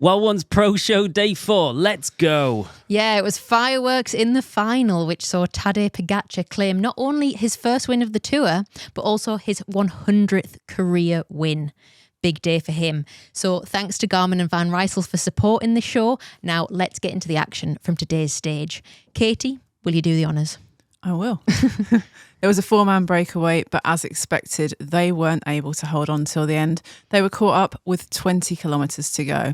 Well One's Pro Show Day 4. Let's go. Yeah, it was fireworks in the final, which saw Tadej Pogačar claim not only his first win of the Tour, but also his 100th career win. Big day for him. So thanks to Garmin and Van Rysel for supporting the show. Now let's get into the action from today's stage. Katie, will you do the honours? I will. There was a 4-man breakaway, but as expected, they weren't able to hold on till the end. They were caught up with 20 kilometres to go.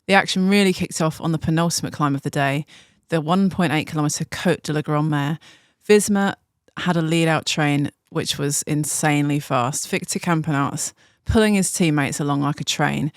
The action really kicked off on the penultimate climb of the day, the 1.8 kilometre Côte de la Grand-Mère. Visma had a lead-out train, which was insanely fast. Victor Campenaerts pulling his teammates along like a train.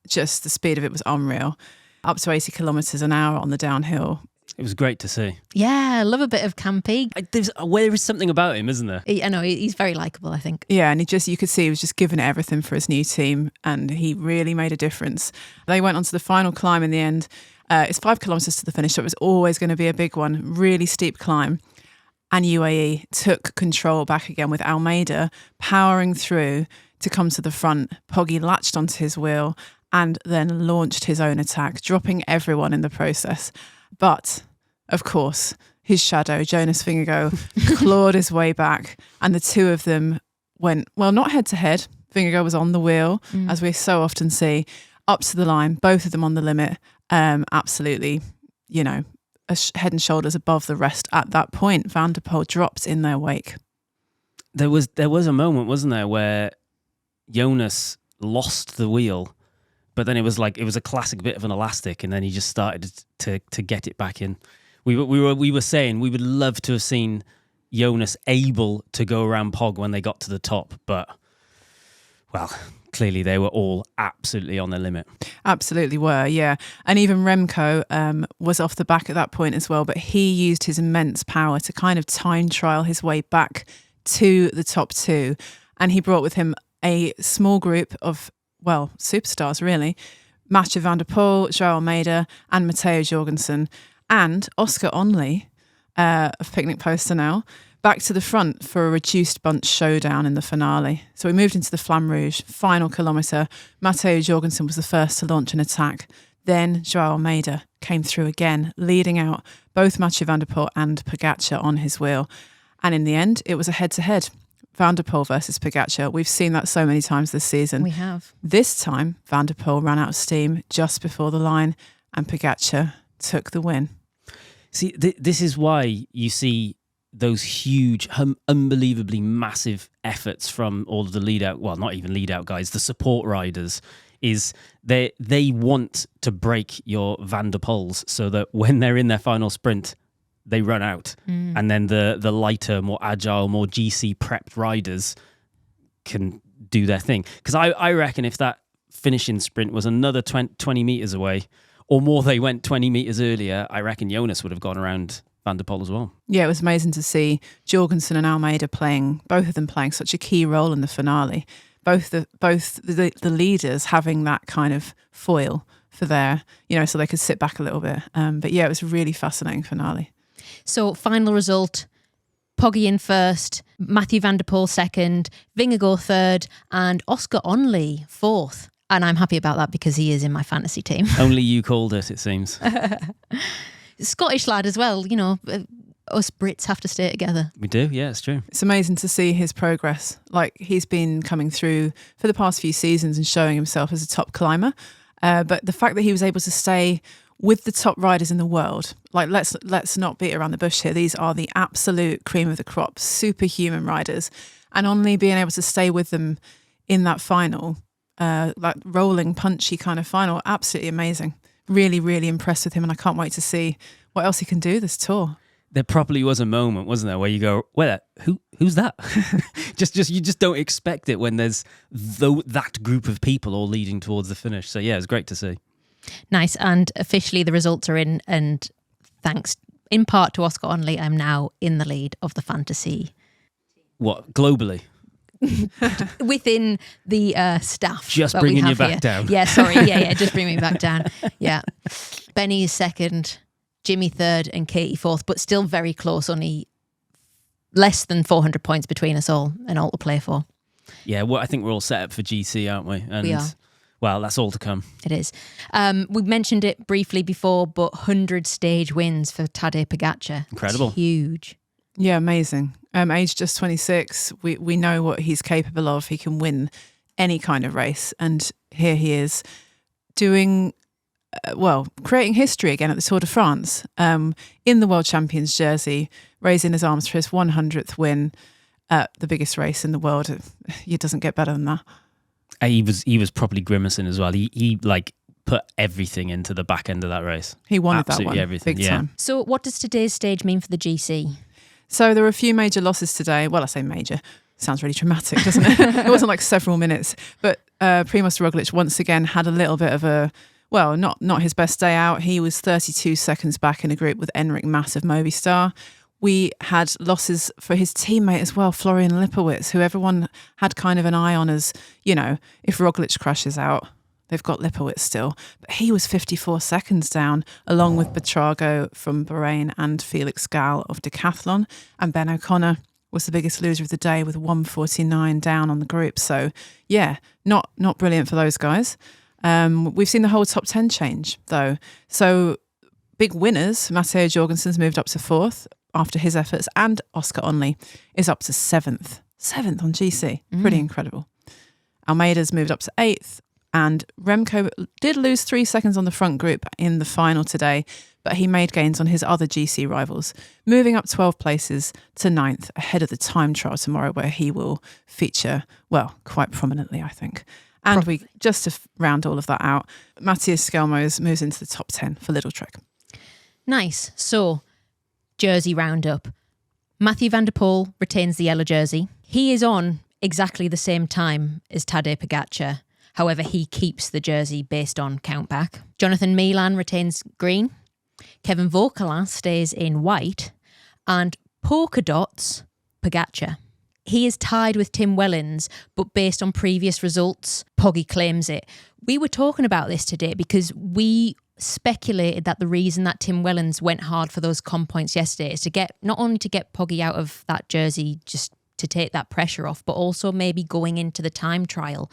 Just the speed of it was unreal. Up to 80 kilometres an hour on the downhill. It was great to see. Yeah, I love a bit of campy. There is something about him, isn't there? I know, he's very likeable, I think. Yeah, and you could see he was just giving it everything for his new team, and he really made a difference. They went on to the final climb in the end. It's 5 kilometres to the finish, so it was always going to be a big one. Really steep climb. And UAE took control back again with Almeida powering through to come to the front. Poggy latched onto his wheel and then launched his own attack, dropping everyone in the process. But, of course, his shadow, Jonas Vingegaard, clawed his way back, and the two of them went, well, not head-to-head. Vingegaard was on the wheel, as we so often see, up to the line, both of them on the limit, absolutely, head and shoulders above the rest at that point. Van der Poel dropped in their wake. There was a moment, wasn't there, where Jonas lost the wheel, but then it was a classic bit of an elastic, and then he just started to get it back in. We were saying we would love to have seen Jonas able to go around Pog when they got to the top, but well, clearly they were all absolutely on their limit. Absolutely were, yeah. And even Remco was off the back at that point as well, but he used his immense power to kind of time trial his way back to the top two, and he brought with him a small group of, well, superstars really. Mathieu van der Poel, João Almeida and Matteo Jorgensen, and Oscar Onley of Picnic Poster now, back to the front for a reduced bunch showdown in the finale. So we moved into the Flamme Rouge, final kilometre. Matteo Jorgensen was the first to launch an attack. Then João Almeida came through again, leading out both Mathieu van der Poel and Pogačar on his wheel. And in the end, it was a head-to-head. Van der Poel versus Pogačar. We've seen that so many times this season. We have. This time, Van der Poel ran out of steam just before the line, and Pogačar took the win. See, this is why you see those huge, unbelievably massive efforts from all of the lead-out, well, not even lead-out guys, the support riders, is they want to break your Van der Poels so that when they're in their final sprint, they run out. And then the lighter, more agile, more GC prepped riders can do their thing. Because I reckon if that finishing sprint was another 20 metres away, or more they went 20 metres earlier, I reckon Jonas would have gone around Van der Poel as well. Yeah, it was amazing to see Jorgensen and Almeida both of them playing such a key role in the finale. Both the leaders having that kind of foil for their, so they could sit back a little bit. But yeah, it was a really fascinating finale. So final result, Poggy in first, Mathieu van der Poel second, Vingegaard third, and Oscar Onley fourth. And I'm happy about that because he is in my fantasy team. Only you called it seems. Scottish lad as well, us Brits have to stay together. We do, yeah, it's true. It's amazing to see his progress. Like, he's been coming through for the past few seasons and showing himself as a top climber. But the fact that he was able to stay with the top riders in the world, like let's not beat around the bush here. These are the absolute cream of the crop, superhuman riders, and only being able to stay with them in that final, like rolling, punchy kind of final, absolutely amazing. Really, really impressed with him, and I can't wait to see what else he can do this tour. There probably was a moment, wasn't there, where you go, well, who's that? You just don't expect it when there's that group of people all leading towards the finish. So yeah, it's great to see. Nice, and officially the results are in, and thanks in part to Oscar Onley, I'm now in the lead of the fantasy. What, globally? Within the staff. Just bringing you back down. Yeah, sorry. Yeah, just bring me back down. Yeah. Benny is second, Jimmy third, and Katie fourth, but still very close, only less than 400 points between us all and all to play for. Yeah, well, I think we're all set up for GC, aren't we? And we are. Well, that's all to come. It is. We mentioned it briefly before, but 100 stage wins for Tadej Pogačar. Incredible. It's huge. Yeah, amazing. Age just 26. We know what he's capable of. He can win any kind of race. And here he is doing, creating history again at the Tour de France, in the World Champions jersey, raising his arms for his 100th win at the biggest race in the world. It doesn't get better than that. He was probably grimacing as well. He like put everything into the back end of that race. He wanted Absolutely that one. Everything. Big yeah. time. So what does today's stage mean for the GC? So there were a few major losses today. Well, I say major. Sounds really dramatic, doesn't it? It wasn't like several minutes. But Primož Roglič once again had a little bit of a, not his best day out. He was 32 seconds back in a group with Enric Mas of Movistar. We had losses for his teammate as well, Florian Lipowitz, who everyone had kind of an eye on as, if Roglič crashes out, they've got Lipowitz still. But he was 54 seconds down, along with Buitrago from Bahrain and Felix Gall of Decathlon. And Ben O'Connor was the biggest loser of the day with 1:49 down on the group. So, yeah, not brilliant for those guys. We've seen the whole top 10 change, though. So, big winners, Matteo Jorgensen's moved up to 4th after his efforts, and Oscar Onley is up to 7th. 7th on GC. Pretty incredible. Almeida's moved up to 8th. And Remco did lose 3 seconds on the front group in the final today, but he made gains on his other GC rivals, moving up 12 places to 9th ahead of the time trial tomorrow, where he will feature, quite prominently, I think. And just to round all of that out, Matthias Skelmos moves into the top 10 for Little Trek. Nice. So, jersey roundup. Mathieu van der Poel retains the yellow jersey. He is on exactly the same time as Tadej Pogačar. However, he keeps the jersey based on countback. Jonathan Milan retains green. Kevin Vauquelin stays in white. And polka dots, Pogačar. He is tied with Tim Wellens, but based on previous results, Poggy claims it. We were talking about this today because we speculated that the reason that Tim Wellens went hard for those comp points yesterday is to get, not only to get Poggy out of that jersey, just to take that pressure off, but also maybe going into the time trial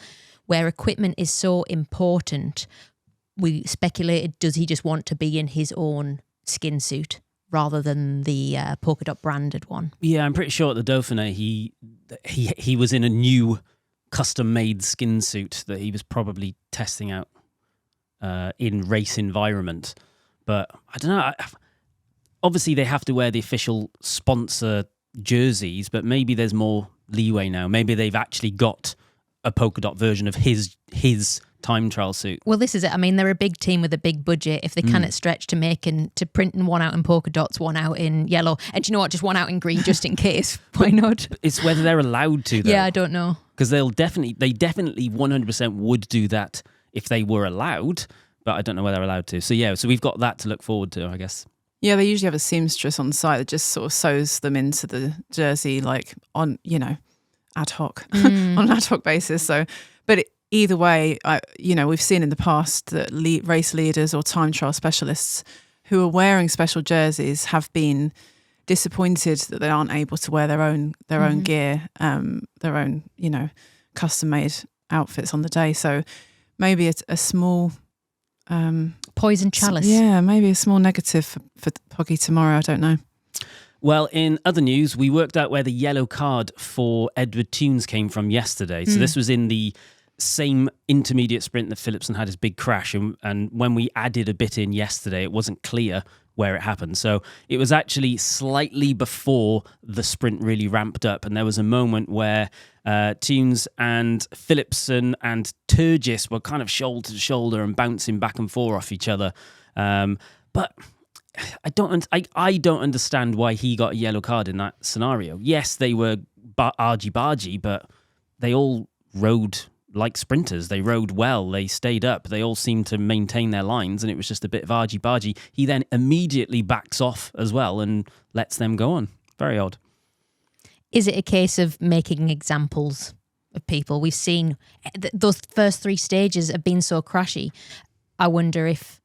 where equipment is so important. We speculated, does he just want to be in his own skin suit rather than the polka dot branded one? Yeah, I'm pretty sure at the Dauphiné he was in a new custom made skin suit that he was probably testing out in race environment. But I don't know. Obviously, they have to wear the official sponsor jerseys, but maybe there's more leeway now. Maybe they've actually got a polka dot version of his time trial suit. Well, this is it. I mean, they're a big team with a big budget. If they cannot stretch to printing one out in polka dots, one out in yellow, and do you know what? Just one out in green, just in case. Why not? It's whether they're allowed to, though. Yeah, I don't know. Because they definitely 100% would do that if they were allowed, but I don't know whether they're allowed to. So yeah, so we've got that to look forward to, I guess. Yeah, they usually have a seamstress on site that just sort of sews them into the jersey, like on, ad hoc, on an ad hoc basis. So, but either way, we've seen in the past that race leaders or time trial specialists who are wearing special jerseys have been disappointed that they aren't able to wear their own gear, their own, custom made outfits on the day. So maybe a small poison chalice. Yeah, maybe a small negative for Poggy tomorrow. I don't know. Well, in other news, we worked out where the yellow card for Edward Theuns came from yesterday. So this was in the same intermediate sprint that Philipsen had his big crash. And when we added a bit in yesterday, it wasn't clear where it happened. So it was actually slightly before the sprint really ramped up. And there was a moment where Theuns and Philipsen and Turgis were kind of shoulder to shoulder and bouncing back and forth off each other. But I don't understand why he got a yellow card in that scenario. Yes, they were argy-bargy, but they all rode like sprinters. They rode well. They stayed up. They all seemed to maintain their lines, and it was just a bit of argy-bargy. He then immediately backs off as well and lets them go on. Very odd. Is it a case of making examples of people? We've seen those first 3 stages have been so crashy. I wonder if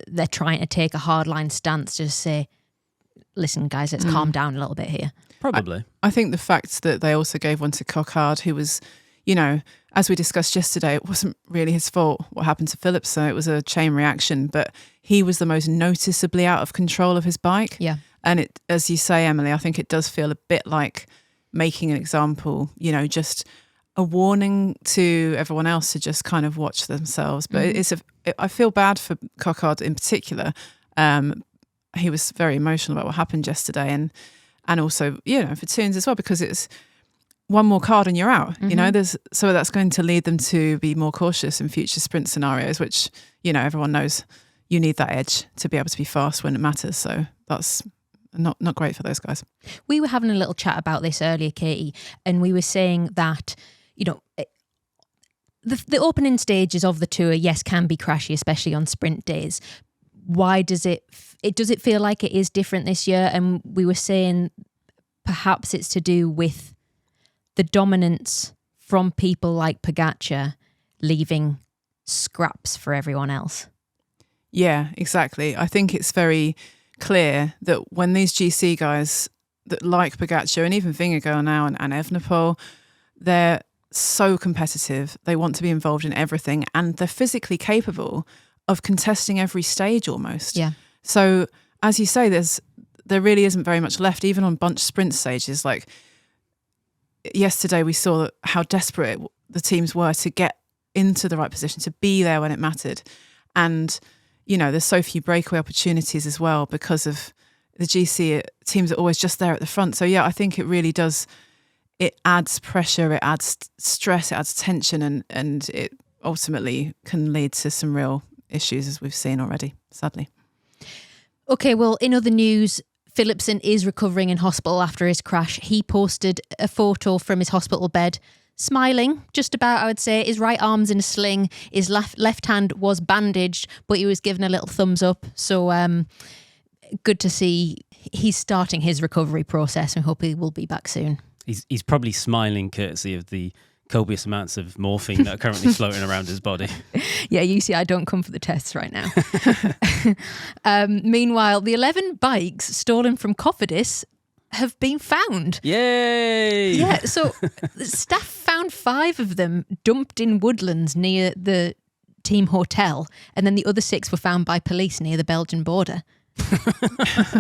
they're trying to take a hardline stance, just say, listen, guys, let's calm down a little bit here. Probably. I think the fact that they also gave one to Coquard, who was, as we discussed yesterday, it wasn't really his fault what happened to Philipsen. It was a chain reaction, but he was the most noticeably out of control of his bike. Yeah. And it, as you say, Emily, I think it does feel a bit like making an example, just a warning to everyone else to just kind of watch themselves. But I feel bad for Coquard in particular. He was very emotional about what happened yesterday, and also, for Theuns as well, because it's one more card and you're out. So that's going to lead them to be more cautious in future sprint scenarios, which, everyone knows you need that edge to be able to be fast when it matters. So that's not great for those guys. We were having a little chat about this earlier, Katie, and we were saying that, the opening stages of the tour, yes, can be crashy, especially on sprint days. Why does it feel like it is different this year? And we were saying perhaps it's to do with the dominance from people like Pogačar leaving scraps for everyone else. Yeah, exactly. I think it's very clear that when these GC guys that like Pogačar and even Vingegaard now and Evenepoel, they're so competitive. They want to be involved in everything, and they're physically capable of contesting every stage almost. Yeah. So as you say, there really isn't very much left, even on bunch sprint stages. Like yesterday, we saw how desperate the teams were to get into the right position, to be there when it mattered. And, there's so few breakaway opportunities as well because of the GC teams are always just there at the front. So yeah, I think it really does. It adds pressure, it adds stress, it adds tension, and it ultimately can lead to some real issues, as we've seen already, sadly. Okay, well, in other news, Philipsen is recovering in hospital after his crash. He posted a photo from his hospital bed, smiling, just about, I would say. His right arm's in a sling. His left hand was bandaged, but he was given a little thumbs up. So good to see he's starting his recovery process, and hope he will be back soon. He's probably smiling courtesy of the copious amounts of morphine that are currently floating around his body. Yeah, you see, I don't come for the tests right now. Meanwhile, the 11 bikes stolen from Cofidis have been found. Yay! Yeah, so staff found 5 of them dumped in woodlands near the team hotel, and then the other 6 were found by police near the Belgian border.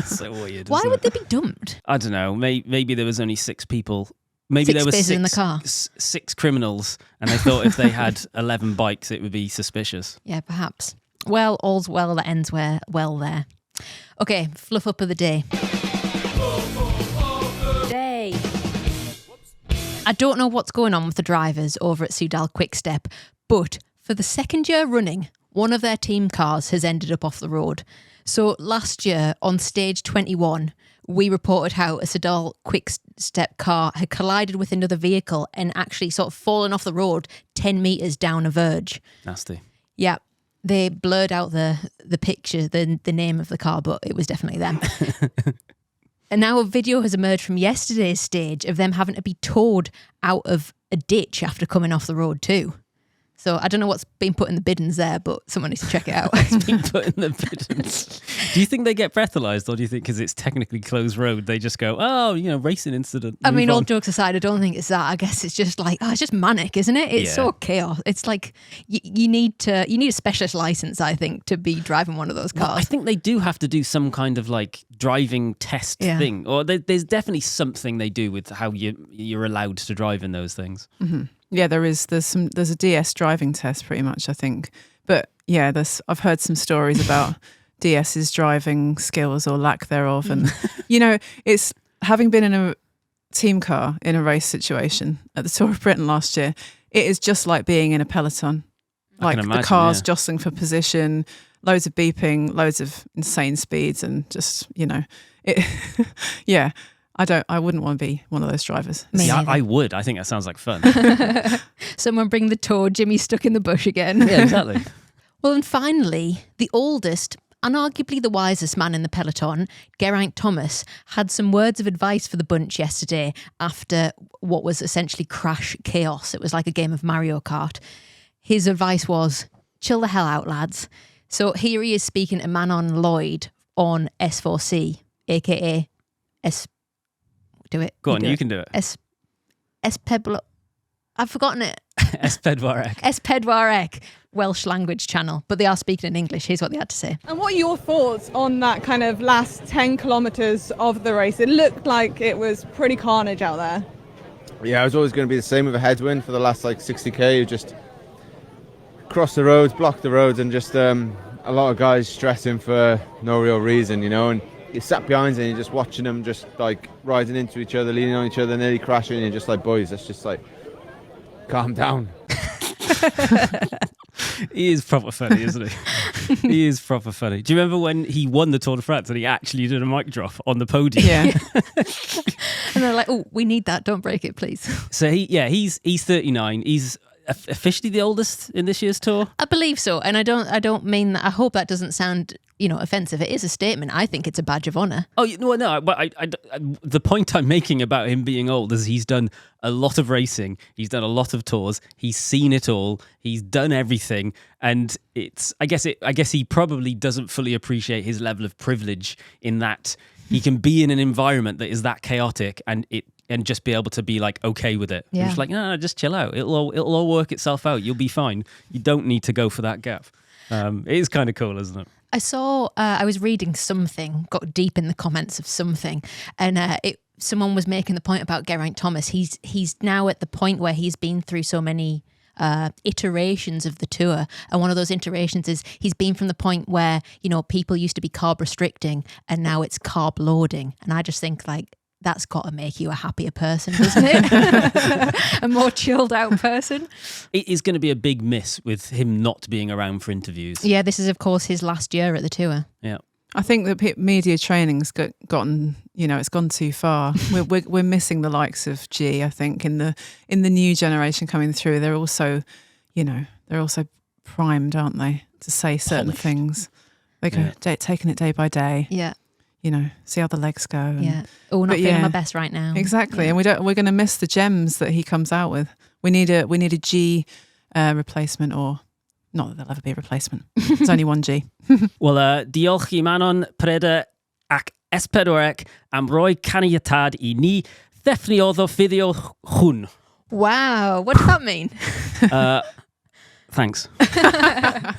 So weird. Why would they be dumped? I don't know. Maybe there was only 6 people. Maybe 6 there were spaces in the car. 6 criminals, and they thought if they had 11 bikes, it would be suspicious. Yeah, perhaps. Well, all's well that ends well there. Okay, fluff up of the day. I don't know what's going on with the drivers over at Soudal Quickstep, but for the second year running, one of their team cars has ended up off the road. So last year on stage 21, we reported how a Soudal Quickstep car had collided with another vehicle and actually sort of fallen off the road 10 metres down a verge. Nasty. Yeah, they blurred out the picture, the name of the car, but it was definitely them. And now a video has emerged from yesterday's stage of them having to be towed out of a ditch after coming off the road too. So I don't know what's been put in the biddens there, but someone needs to check it out. It's been put in the biddens. Do you think they get breathalyzed, or do you think because it's technically closed road, they just go, oh, racing incident? I mean, all jokes aside, I don't think it's that. I guess it's just like, it's just manic, isn't it? It's so chaos. It's like you need a specialist license, I think, to be driving one of those cars. Well, I think they do have to do some kind of like driving test thing, or there's definitely something they do with how you're allowed to drive in those things. Mm-hmm. Yeah, there's a DS driving test pretty much, I think. But yeah, I've heard some stories about DS's driving skills or lack thereof, and it's having been in a team car in a race situation at the Tour of Britain last year. It is just like being in a peloton, like the cars jostling for position, loads of beeping, loads of insane speeds, and just it. Yeah. I wouldn't want to be one of those drivers. Yeah, I would. I think that sounds like fun. Someone bring the tow. Jimmy's stuck in the bush again. Yeah, exactly. Well, and finally, the oldest and arguably the wisest man in the peloton, Geraint Thomas, had some words of advice for the bunch yesterday after what was essentially crash chaos. It was like a game of Mario Kart. His advice was, chill the hell out, lads. So here he is speaking to Manon Lloyd on S4C, a.k.a. Do it. Go on, you can do it. Pebble. I've forgotten it. Espedwarec. Espedwarec, Welsh language channel, but they are speaking in English. Here's what they had to say. And what are your thoughts on that kind of last 10 kilometres of the race? It looked like it was pretty carnage out there. Yeah, it was always going to be the same with a headwind for the last 60k. You just cross the roads, block the roads, and just a lot of guys stressing for no real reason, and you sat behind and you're just watching them just riding into each other, leaning on each other, nearly crashing, and you're just like, boys, let's just calm down. He is proper funny, isn't he? He is proper funny. Do you remember when he won the Tour de France and he actually did a mic drop on the podium? Yeah. And they're like, oh, we need that. Don't break it, please. So he's 39. He's officially the oldest in this year's Tour. I believe so. And I don't mean that. I hope that doesn't sound, offensive. It is a statement. I think it's a badge of honour. Oh, no. But the point I'm making about him being old is he's done a lot of racing. He's done a lot of tours. He's seen it all. He's done everything. And I guess he probably doesn't fully appreciate his level of privilege in that he can be in an environment that is that chaotic and just be able to be okay with it. Yeah. Just no, just chill out. It'll all work itself out. You'll be fine. You don't need to go for that gap. It is kind of cool, isn't it? I saw, I was reading something, got deep in the comments of something, and someone was making the point about Geraint Thomas. He's now at the point where he's been through so many iterations of the Tour, and one of those iterations is he's been from the point where people used to be carb restricting and now it's carb loading, and I just think that's got to make you a happier person, doesn't it? A more chilled out person. It is going to be a big miss with him not being around for interviews. Yeah, this is of course his last year at the Tour. Yeah. I think the media training's gotten, it's gone too far. We're missing the likes of G. I think in the new generation coming through, they're also primed, aren't they, to say certain Polished. things. They go taking it day by day. Yeah. See how the legs go. Yeah. Oh, not feeling my best right now. Exactly, Yeah. and we're going to miss the gems that he comes out with. We need a G replacement, or not that there'll ever be a replacement. There's only one G. Wel, diolch I Manon, Preda ac Espedwarec am roi caniatad I ni ddefnydd o fideo hwn. Wow, what does that mean? Thanks. That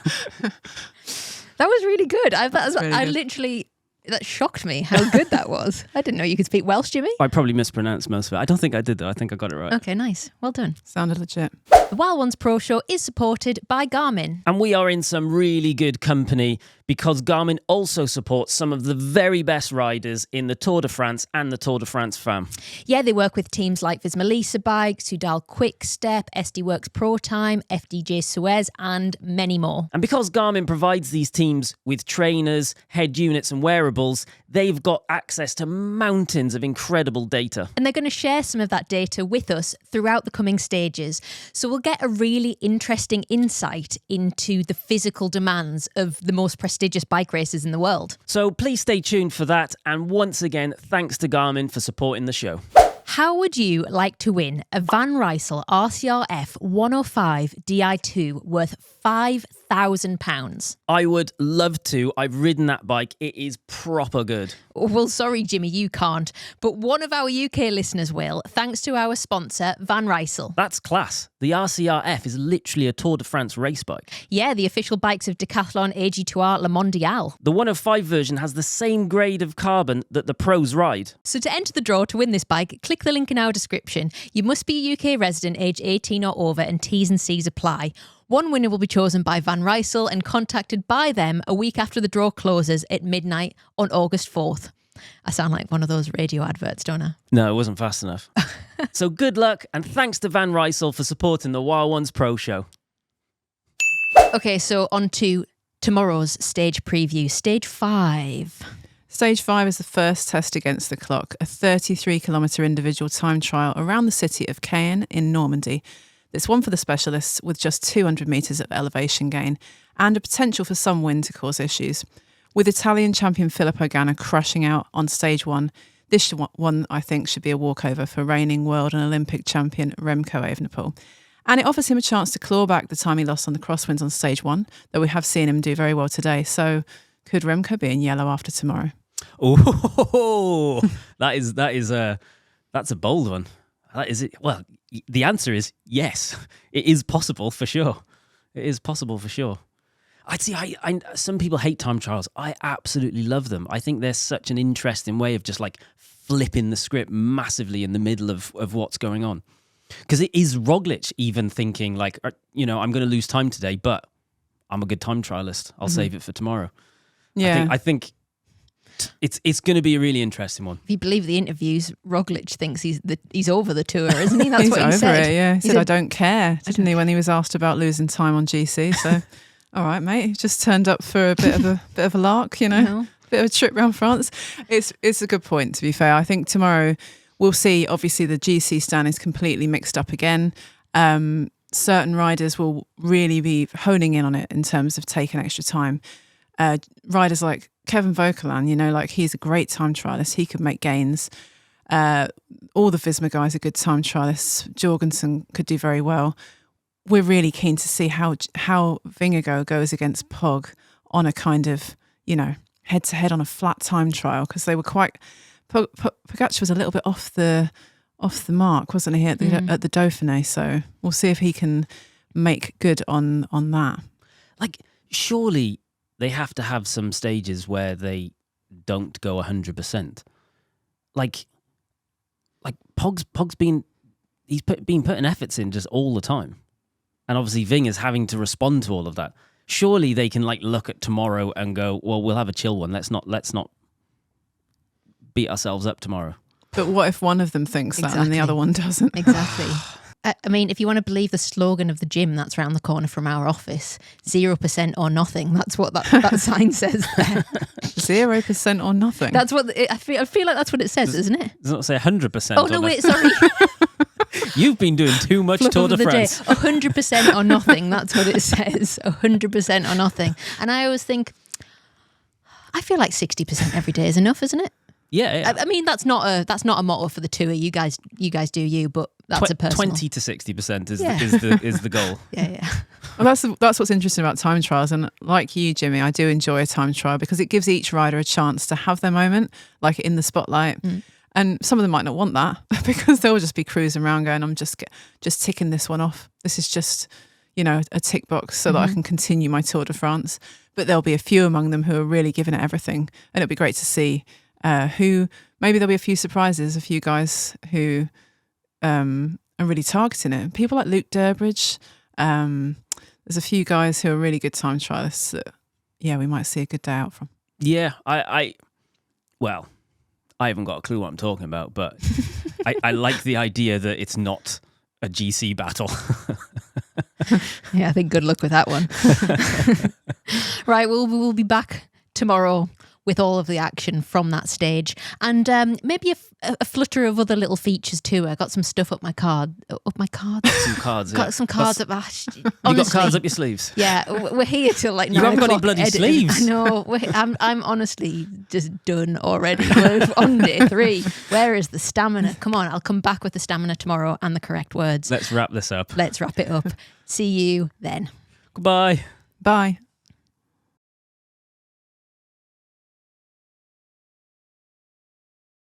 was really good. Really good. That shocked me how good that was. I didn't know you could speak Welsh, Jimmy. I probably mispronounced most of it. I don't think I did, though. I think I got it right. Okay, nice. Well done. Sounded legit. The Wild Ones Pro Show is supported by Garmin. And we are in some really good company because Garmin also supports some of the very best riders in the Tour de France and the Tour de France fam. Yeah, they work with teams like Visma Bike, Soudal Quick Step, SD Works Pro Time, FDJ Suez, and many more. And because Garmin provides these teams with trainers, head units and wearables, they've got access to mountains of incredible data. And they're going to share some of that data with us throughout the coming stages. So we'll get a really interesting insight into the physical demands of the most prestigious bike races in the world. So please stay tuned for that. And once again, thanks to Garmin for supporting the show. How would you like to win a Van Rysel RCR-F 105 Di2 worth £5,000? I would love to. I've ridden that bike. It is proper good. Well, sorry, Jimmy, you can't. But one of our UK listeners will, thanks to our sponsor, Van Rysel. That's class. The RCR-F is literally a Tour de France race bike. Yeah, the official bikes of Decathlon, AG2R, Le Mondial. The 105 version has the same grade of carbon that the pros ride. So to enter the draw to win this bike, click the link in our description. You must be a UK resident, age 18 or over, and T's and C's apply. One winner will be chosen by Van Rysel and contacted by them a week after the draw closes at midnight on August 4th. I sound like one of those radio adverts, don't I? No, it wasn't fast enough. So good luck, and thanks to Van Rysel for supporting the Wild Ones Pro Show. Okay, so on to tomorrow's stage preview, stage 5. Stage 5 is the first test against the clock, a 33-kilometre individual time trial around the city of Caen in Normandy. It's one for the specialists with just 200 metres of elevation gain and a potential for some wind to cause issues. With Italian champion Filippo Ganna crushing out on stage 1, this one I think should be a walkover for reigning world and Olympic champion Remco Evenepoel. And it offers him a chance to claw back the time he lost on the crosswinds on stage 1, though we have seen him do very well today. So could Remco be in yellow after tomorrow? Oh, that's a bold one. That is it. Well, the answer is yes. It is possible for sure. It is possible for sure. I'd see. I some people hate time trials. I absolutely love them. I think they're such an interesting way of just like flipping the script massively in the middle of what's going on. Because it is Roglic even thinking like, I'm going to lose time today, but I'm a good time trialist. I'll save it for tomorrow. Yeah. I think it's going to be a really interesting one. If you believe the interviews, Roglic thinks he's over the tour, isn't he? That's he's what he over said. it, yeah. He said, I don't care, didn't he, when he was asked about losing time on GC? So, all right, mate. He just turned up for a bit of a lark, No. bit of a trip around France. It's a good point, to be fair. I think tomorrow we'll see, obviously, the GC stand is completely mixed up again. Certain riders will really be honing in on it in terms of taking extra time. Riders like Kevin Vokeland, like he's a great time trialist. He could make gains. All the Visma guys are good time trialists. Jorgensen could do very well. We're really keen to see how Vingegaard goes against Pog on a kind of, head-to-head on a flat time trial, because they were quite... Pogacar was a little bit off the mark, wasn't he, at the Dauphiné? So we'll see if he can make good on that. Like, surely they have to have some stages where they don't go 100%. Like Pog's been putting efforts in just all the time, and obviously Ving is having to respond to all of that. Surely they can look at tomorrow and go, well, we'll have a chill one. Let's not beat ourselves up tomorrow. But what if one of them thinks that and the other one doesn't? Exactly. I mean, if you want to believe the slogan of the gym that's around the corner from our office, 0% or nothing. That's what that sign says there. 0% or nothing. That's what I feel like that's what it says, isn't it? Does not say 100%. Oh no, wait, sorry. You've been doing too much Tour de France. 100% or nothing. That's what it says. 100% or nothing. And I always think, I feel like 60% every day is enough, isn't it? Yeah. I mean, that's not a motto for the tour. You guys do you, but that's a personal. 20 to 60% is the goal. Yeah. Well, that's what's interesting about time trials, and like you, Jimmy, I do enjoy a time trial because it gives each rider a chance to have their moment, like in the spotlight. And some of them might not want that because they'll just be cruising around going, I'm just ticking this one off. This is just, a tick box so that I can continue my Tour de France. But there'll be a few among them who are really giving it everything, and it'll be great to see. Who maybe there'll be a few surprises, a few guys who are really targeting it. People like Luke Durbridge. There's a few guys who are really good time trialists that, we might see a good day out from. Yeah, I haven't got a clue what I'm talking about, but I like the idea that it's not a GC battle. Yeah, I think good luck with that one. Right, we'll be back tomorrow with all of the action from that stage, and maybe a flutter of other little features too. I got some stuff up my cards. Some cards. Got some cards up. You got cards up your sleeves. Yeah, we're here till like 9 You haven't got any o'clock bloody editing. sleeves. I know. I'm honestly just done already. We're on day 3. Where is the stamina? Come on, I'll come back with the stamina tomorrow and the correct words. Let's wrap this up. Let's wrap it up. See you then. Goodbye. Bye.